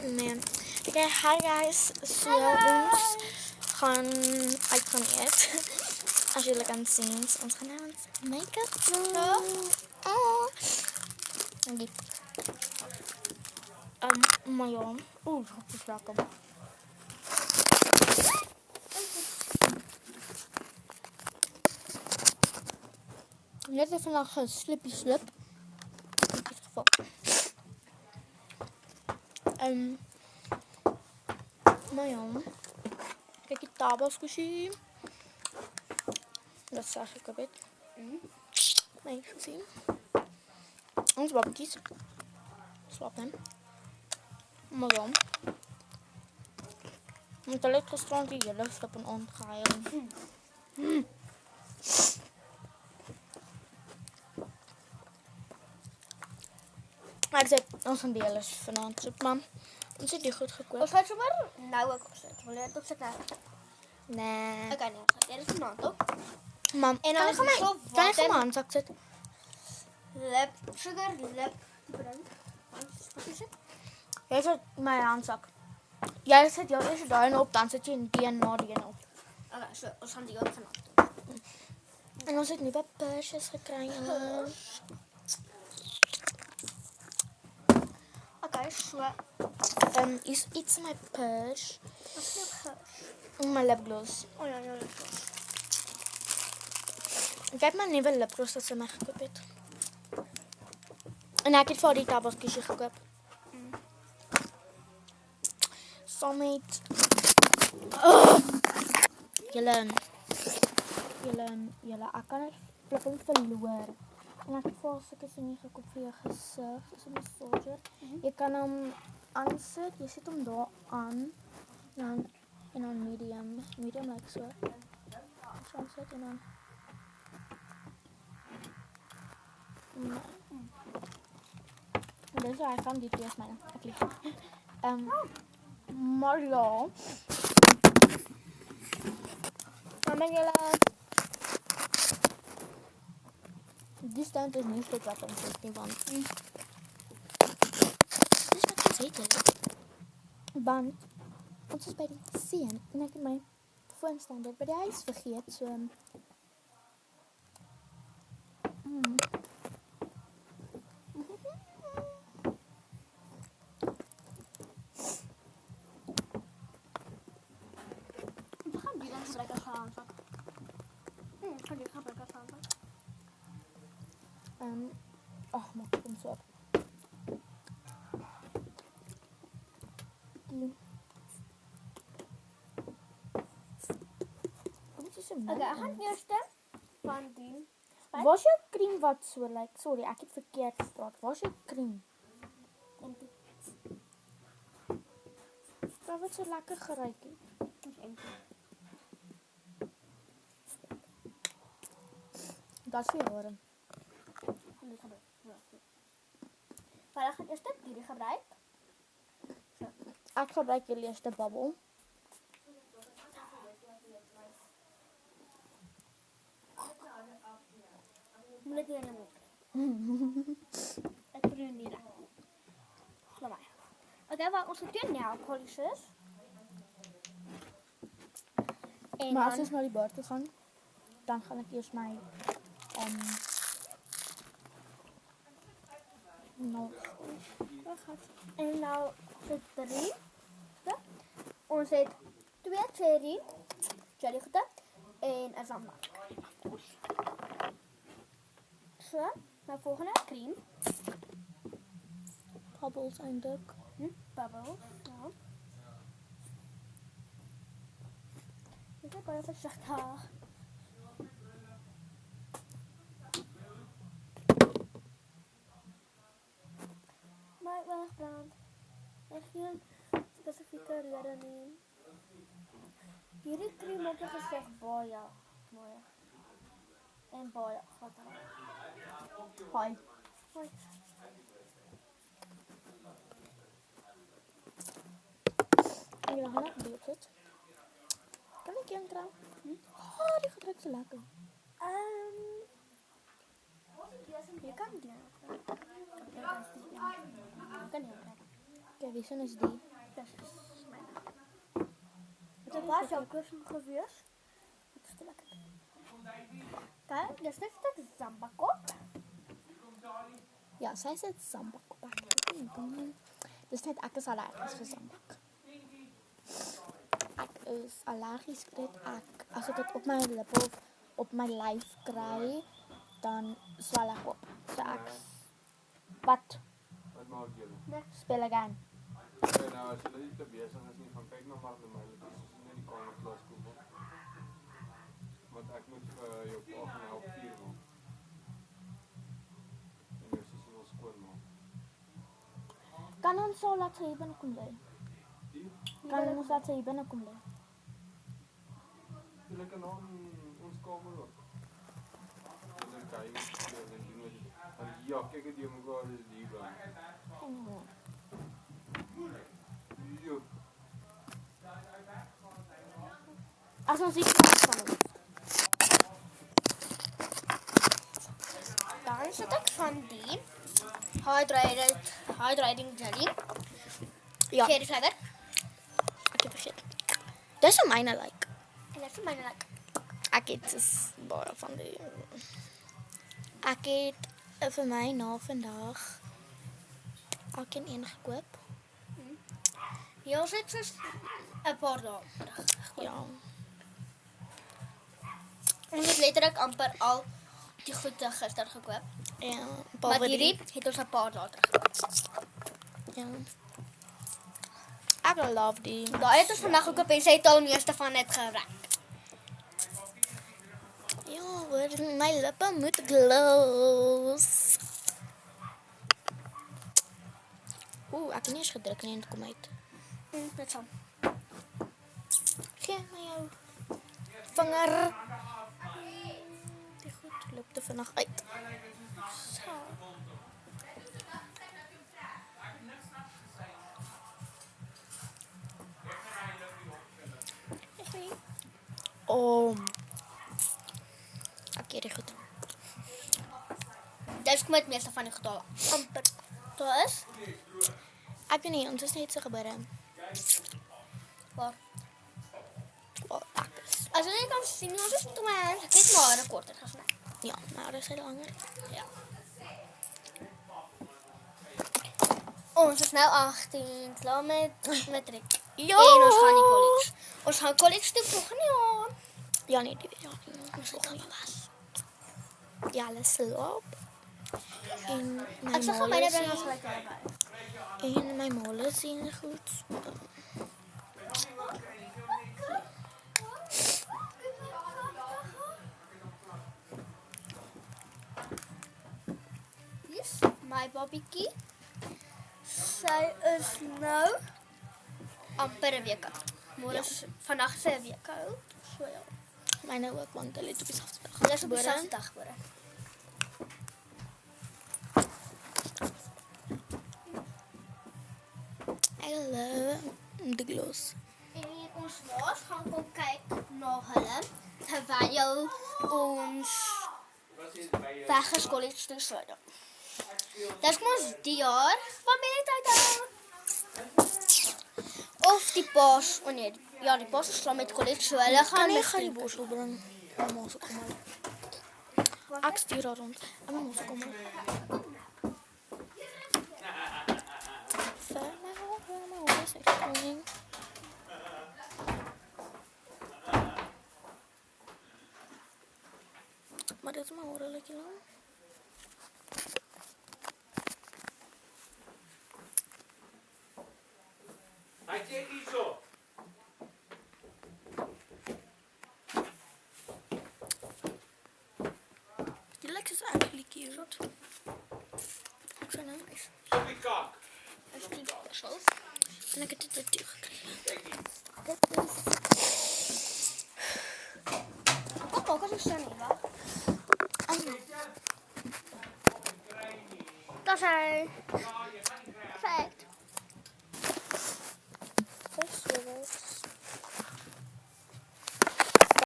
Nee. Okay, hi guys. So ons gaan eet. As jullie kan zien, ons gaan nou ons make-up doen. En die maar ja. Oeh, dat is lekker. Net even nog een slippy slip. In dit geval. Maar ja. Kijk die tabaskusje. Dat is eigenlijk een beetje. Nee, gezien. Onze babbeltjes. Slap hem. Maar ja. Met de restaurant die jullie flippen ontgaan. Maar ik zei, ons gaan delen vanavond soep, man. Dan zit die goed gekookt. Of gaat ze maar nou ook opzetten? Wil je het opzetten? Nee. Oké, nee. Ja, dat is vanavond ook. Mam, En kan dan je gewoon mijn zak zetten? Lep, sugar, lep, brood. Wat is het? Jij zet mijn handzak. Jij zet jouw eerste duim op, dan zet je een die en na die op. Oké, zo. We gaan die ook vanavond doen. En dan zit nieuwe persjes gekregen. Oké, zo. Is iets in mijn pers. Wat is dit? Mijn lipgloss. Oh ja, lipgloss. Ik heb mijn nieuwe lipgloss dat ze mij gekoopt heeft. En ik heb voor die tabaskusje gekoopt. Samet. Jullie, ik kan het flippen verloren. En ik heb voor een stukje gekoopt voor je gezicht. Dat is een massager. Je kan hem aanzetten. Je zet hem daar aan. En dan medium. Medium like zo. Zo aanzetten en dan. Dus hij kan dit eerst mijn. Ik lieg. Maar ja. Dan ben je die stand is niet goed wat om te doen, want dit is wat je zeker. Want ons is bij de zien en ik heb mijn phone standaard bij de ijs vergeet. So, We gaan die dan gebruiken als aanzak. Ik ga die gebruiken als aanzak. maar ik kom zo op. Oké, we gaan eerst van die. Was je cream wat zo lijkt? Sorry, ik heb verkeerd gepraat. Was je cream? Dat wordt zo lekker geruikt. Dat is weer horen. Maar dan gaan eerst die gebruiken. Ik gebruik jullie eerst de babbel. Moet ik hier niet Ik doe het niet. Laat maar. Oké, waar onze nailpolish is. Maar als we naar die buiten gaan, dan ga ik eerst mijn en nou zit 3. Ons zit 2 cherry getocht en een zandbak. Zo, naar volgende cream. Bubbles eindelijk. Bubbles, ja. Ik heb even voorzichtig. Maar ik ben weggebrand. Echt geen specifieke reden niet. Hierdie cream maak je gezicht baie mooi. En baie glitter. Hoi. Hoi. En je nog een die op zit. Kan ik je een trouw? Oh, die gaat zo lekker. Je kan die ook. Ik kan die ook. Oké, wie zijn is die? Dis is myne. Dit was jou kursus gewees. Dit is te lekker. Kijk, dis net 'n Zamba kop. Ja, sy sê sambak. Dis net ek is allergies vir sambak. Ek is allergies vir dit. As ek dit op my lippe of op my lyf kry, dan swel ek op. So ek wat Wat maak julle? Niks. speel ek aan? Okay, nou as julle nie te besig is nie, gaan kyk na Marlemeile. Dis is nie die kamer klaskool nie. Want ek moet vir jou pa gaan help 4 maak. En jou sussie wil skoon maak. Kan ons so laat sy hier binne kom lê? Die? Kan ons laat sy hier binne kom lê? Julle kan nou in ons kamer ook. Julle kyk, julle doen wat jy... Want ja, kyk het jy mekaar is die baan. Jo. As ons hier kom van ons. Dan sit ek van die hydrating jelly. Ja, Oké, die verder. ek het vergeet. Dis hoe myne lyk. En dit is myne lekker. Ek het dus baie van die. Ek het vir my na vandag elkeen een gekoop. Jy ons het soos 'n paar dae terug. Ja. Ons het letterlik amper al die goede gister gekoop. En Maar behalwe hierdie het ons 'n paar dae terug gekoop. Ja. Ek love die. Daai het ons vandag gekoop en sy het al meeste van dit gebruik. Ja, hoor, my lippe moet glows. Ek het nie eens gedruk en dit kom uit. Dit saam. Gee my jou vinger. Die goed loop te vinnig uit. So. Ek hier goed. Dis kom met meeste van die getalle. Amper. Daar is. Ek weet nie, ons is net so gebore. Waar? Ek is. As jy nie kan sien, ons is twins. Ek het maar 'n rekorder gesny. Ja, maar dis al langer. Ja. Ons is nou 18, klaar met matriek. Ja. En ons gaan nie college. Ons gaan college toe volgende jaar. Ja, nee, die weet ja. Ons volgende was. Ja, hulle slaap. En my Ek sal gaan ma byna is bring hier. as gelyk hulle by. En my ma sien goed. Yes, my babietjie. Sy is nou amper 'n week oud. Môre is vandag sy 'n week oud. So ja. Myne ook, want hulle het op die sagte dag Hulle is op die gebore. sagte dag gebore. I love the gloss. En ons maas gaan kom kyk na hulle terwyl ons weg is college toe so. Dis kom ons die jaar familietyd hou. Of die paas, oh nee, ja, die paas is klaar met college so hulle gaan Kan met ek gaan die borsel bring? Mamma se kom maar. Ek stuur haar rond. Mamma se kom maar. Maar dit is maar hoor lekker lang. Hy sê hierso. Die legs is actually cute. Ek vind hom nice. Op die kak. Is die borsels. En ek het dit toe gekry. Kyk hier. Dit is Kom maak as ons sien nie, wag. Daar sy.